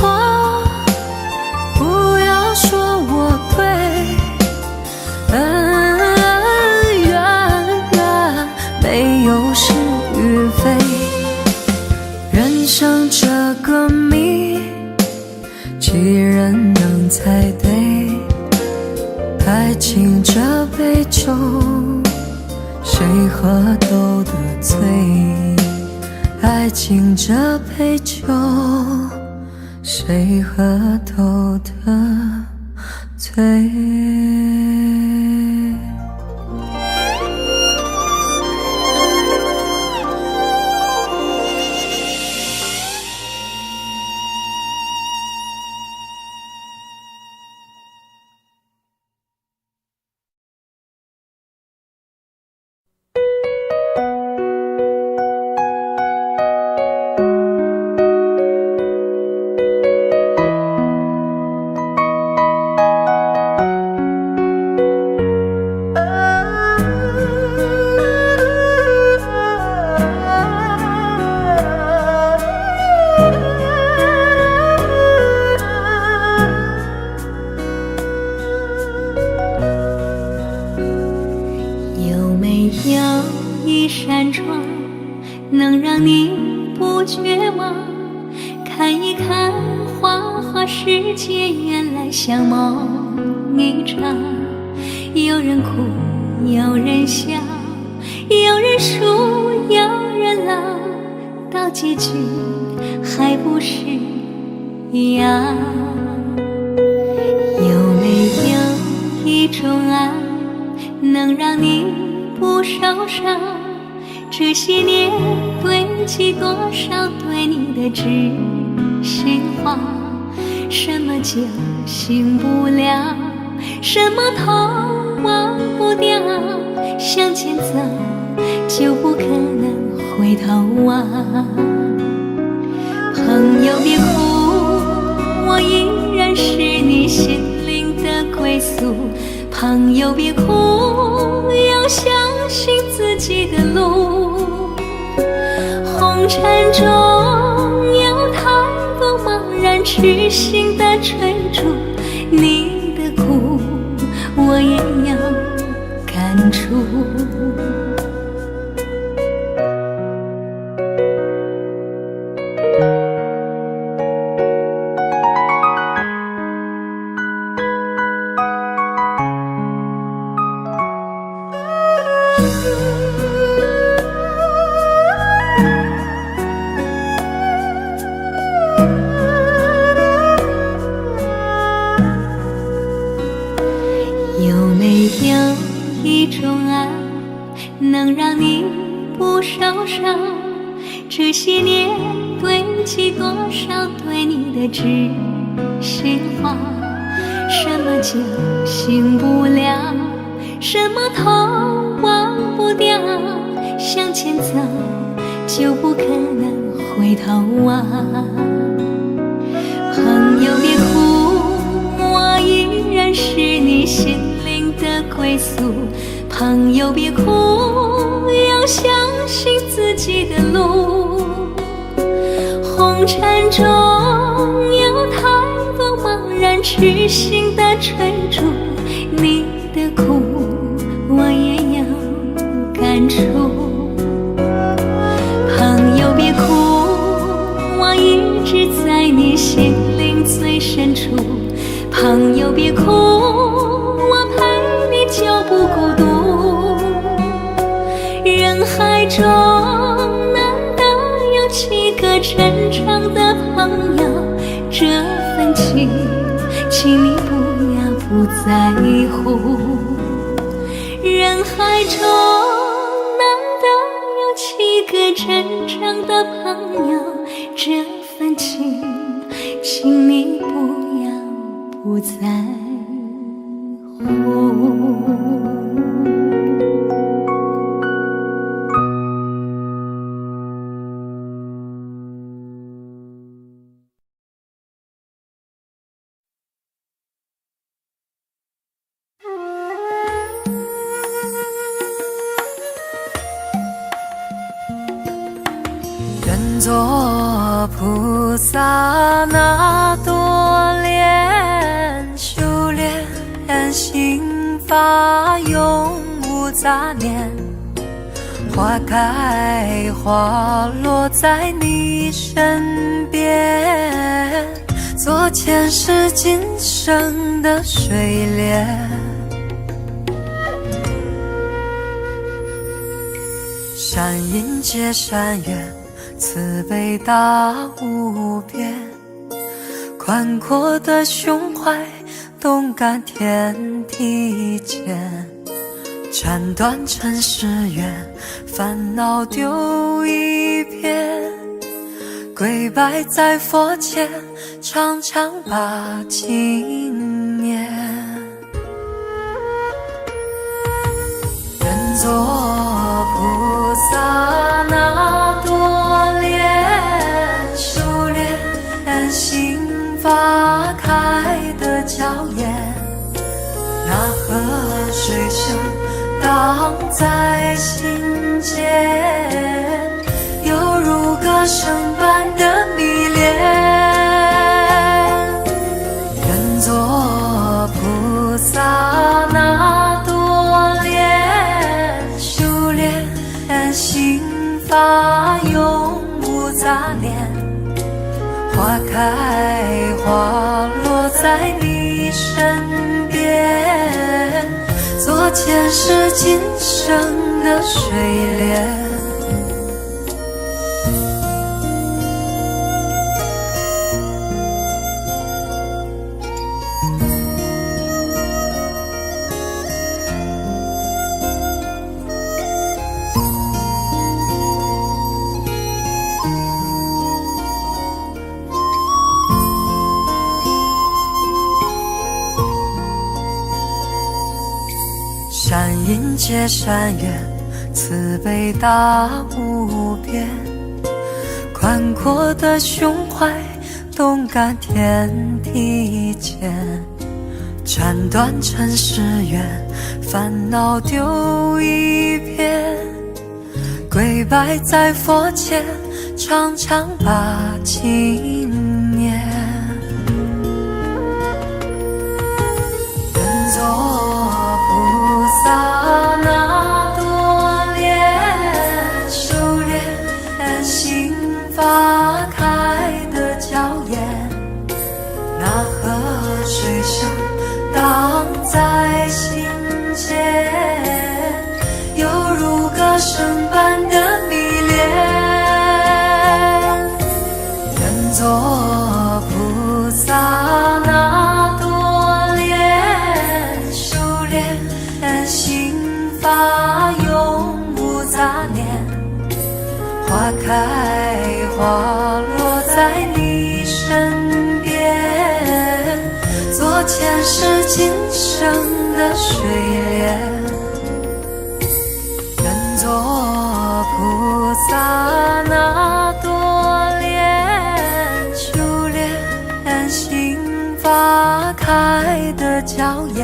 不要说我对，恩怨没有是与非，人生这个谜，几人能猜对？爱情这杯酒，谁喝都得醉。爱情这杯酒，谁喝都得醉。有没有一扇窗，能让你不绝望？看一看花花世界，原来像梦一场。有人哭，有人笑，有人输，有人老，到结局还不是一样。有没有一种爱，能让你不受伤？这些年堆积多少对你的知心话，什么就醒不了，什么痛忘不掉，向前走就不可能回头望。朋友别哭，我依然是你心灵的归宿。朋友别哭，要相信自己的路。红尘中有太多茫然痴心的追逐，你的苦我也有感触。有没有一种爱能让你不受伤？这些年堆积多少对你的知心话，什么就醒不了，什么痛忘不掉，向前走就不可能回头望。朋友别哭，我依然是你心灵的归宿。朋友别哭，要相信自己的路。红尘中有太多茫然痴心的追逐，你的苦我也有感触。朋友别哭，我一直在你心灵最深处。朋友别哭，我陪你就不孤独。人海中难得有几个真正的朋友，这份情请你不要不在乎。人海中难得有几个真正的朋友，这份情请你不要不在乎。愿做菩萨那多莲，修炼心法永无杂念。花开花落在你身边，做前世今生的水莲。善因结善缘，慈悲大无边，宽阔的胸怀，动感天地间。斩断尘世缘，烦恼丢一片，跪拜在佛前，常常把经念。愿做菩萨那多莲，修炼心法开的娇艳。那河水声荡在心间，犹如歌声般的迷恋。愿做菩萨那多莲，修炼心法永无杂念。花开花落在你身边，做前世今生的水莲。界山远，慈悲大无边，宽阔的胸怀，动感天地间，斩断尘世缘，烦恼丢一边，跪拜在佛前，常常把经念。愿做菩萨那多莲，修炼心法开的娇艳，那河水声荡在心间，犹如歌声般的迷恋。愿做菩萨那多莲，修炼心法永无杂念，花开花落在你身边，做前世今生的水莲。愿做菩萨那多莲，修炼心法开的娇艳，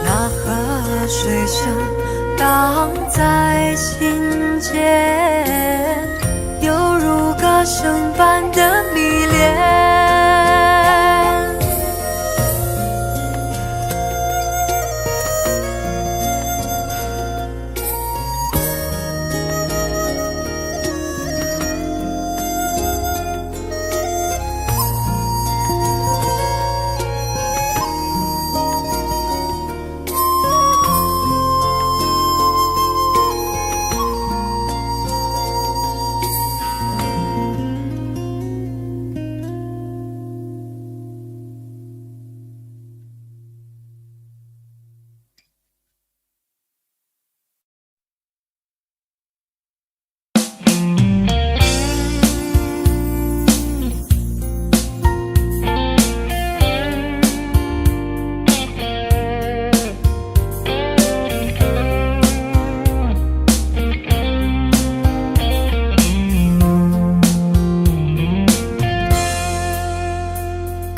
那河水声荡在心间，犹如歌声般的迷恋。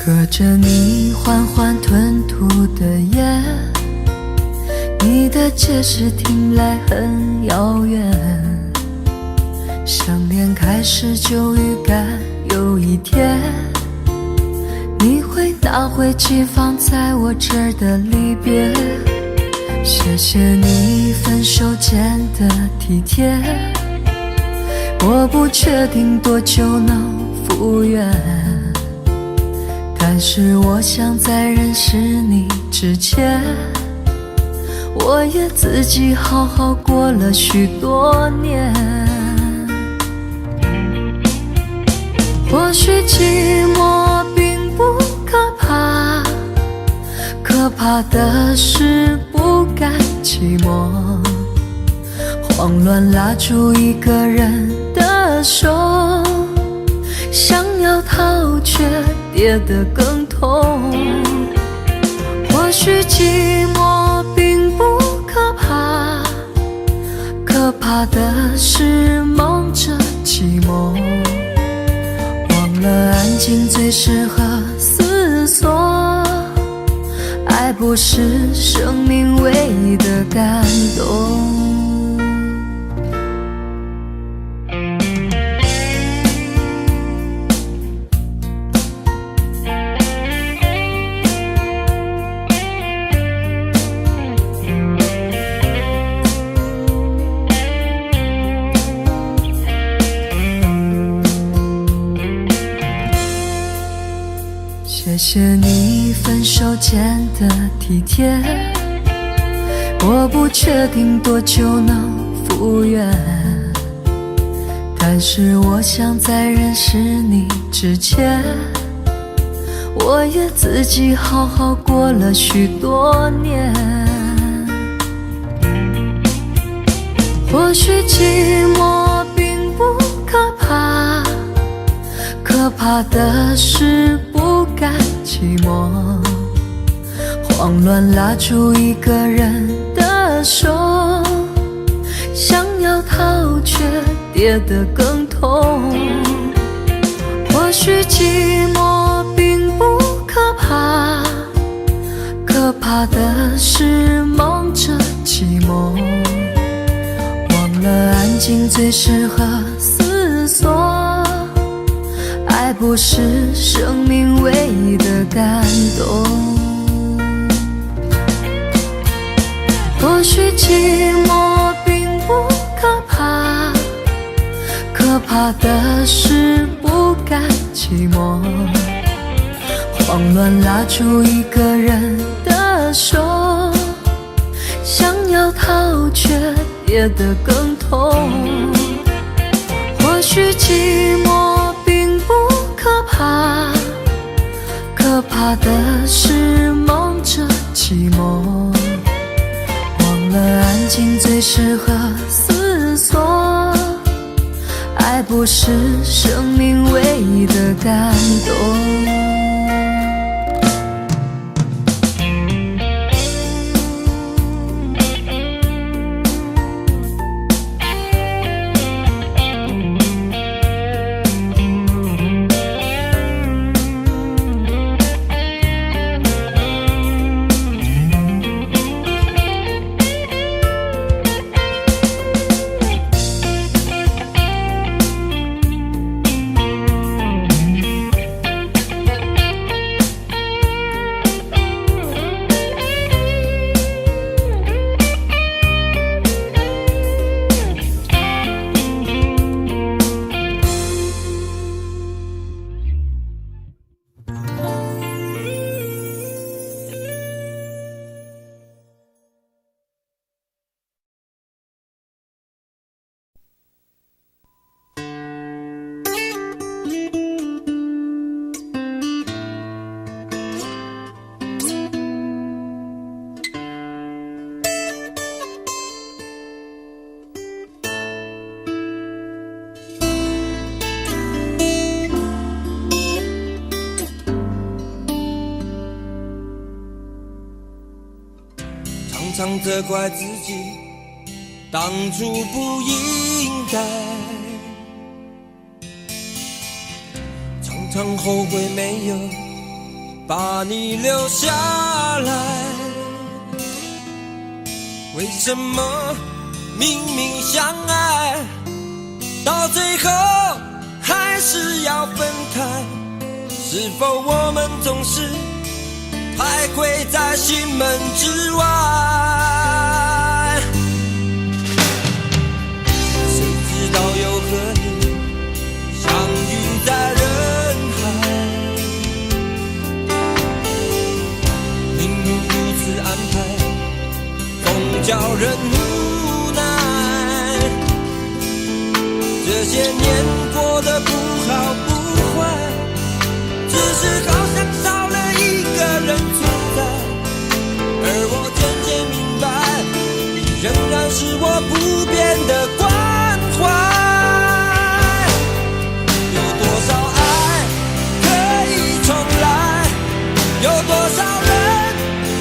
隔着你缓缓吞吐的烟，你的解释听来很遥远，想念开始就预感有一天，你会拿回寄放在我这儿的离别。谢谢你分手前的体贴，我不确定多久能复原，但是我想在认识你之前，我也自己好好过了许多年。或许寂寞并不可怕，可怕的是不甘寂寞，慌乱拉住一个人的手，想要逃却跌得更痛。或许寂寞并不可怕，可怕的是梦着寂寞，忘了安静最适合思索，爱不是生命唯一的感动。谢谢你分手前的体贴，我不确定多久能复原，但是我想在认识你之前，我也自己好好过了许多年。或许寂寞并不可怕，可怕的是不甘寂寞，慌乱拉住一个人的的手，想要逃却跌得更痛。或许寂寞并不可怕，可怕的是忙着寂寞，忘了安静最适合思索。爱不是生命唯一的感动。或许寂寞并不可怕，可怕的是不甘寂寞，慌乱拉住一个人的手，想要逃却跌得更痛。或许寂寞并不可怕，可怕的是忙着寂寞，忘了安静最适合思索。爱不是生命唯一的感动。常常责怪自己当初不应该，常常后悔没有把你留下来。为什么明明相爱，到最后还是要分开？是否我们总是徘徊在心门之外？谁知道又和你相遇在人海，命运如此安排，总叫人无奈。这些年过得不好不坏，只是好像少了一个人存在，而我渐渐明白，你仍然是我不变的关怀。有多少爱可以重来，有多少人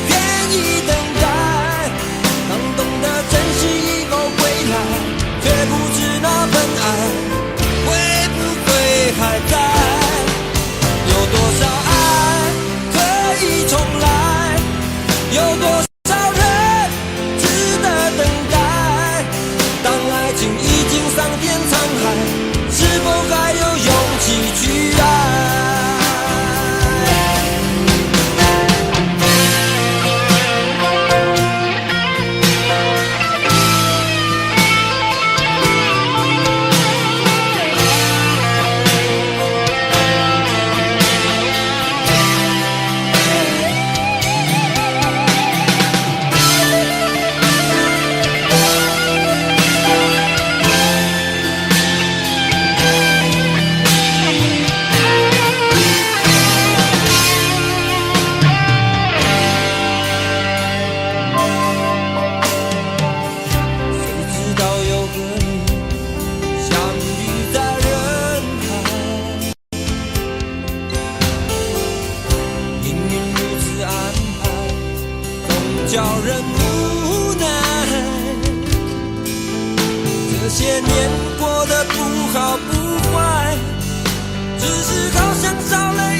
愿意等待，当懂得珍惜以后归来，却不知那份爱些年过得不好不坏，只是好像少了一